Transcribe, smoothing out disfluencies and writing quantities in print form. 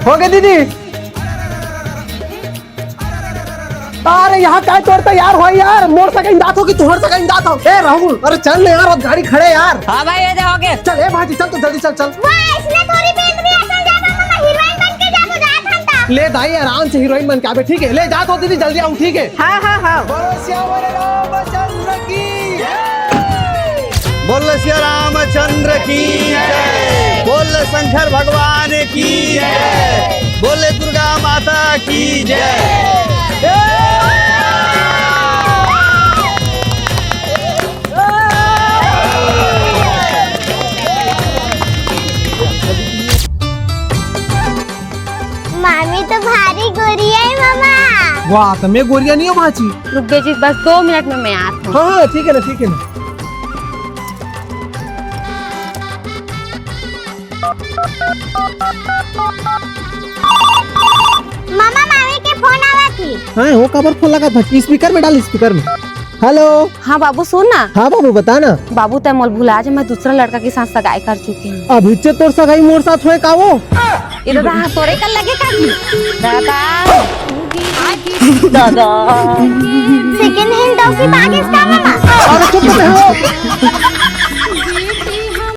हो गए दीदी। अरे यहाँ क्या तोड़ता यार हो यार, मोड़ सका इंदात हो कि तुहर सका इंदात हो। ए राहुल अरे चल ना यार, गाड़ी खड़े यार। हाँ भाई ये हो गए। चल ए भाजी चल, तो जल्दी चल चल। वाह इसने थोड़ी बेल भी ऐसा जाता मामा, हीरोइन बन के जातो जात हंता। ले दाई आराम से हीरोइन बन के आवे, ठीक है? ले जात हो दीदी, जल्दी आऊं, ठीक है? हाँ हाँ हाँ। बोल श्री रामचंद्र की जय, बोल शंकर भगवान की जय, बोले दुर्गा माता की जय। मामी तो भारी गोरी है मामा। वाह तो मैं गोरिया नहीं हूँ भाजी। रुक जी बस 2 मिनट में मैं आता हूँ। हाँ ठीक है ना, ठीक है ना। मामा मामी के फोन आवा थी। हाँ वो कबर फोन लगा था, स्पीकर में डाल, स्पीकर में। हेलो। हाँ बाबू सुन ना। हाँ बाबू बता ना। बाबू तय मोल भुला जा, मैं दूसरा लड़का के साथ सगाई कर चुकी हूँ। अभी से तोर सगाई मोर साथ हुए का वो? इधर दादा तोरे कर लगे का दादा दादा सेकंड हैंड डॉगी बाग इसका मामा। अरे चुप रहो।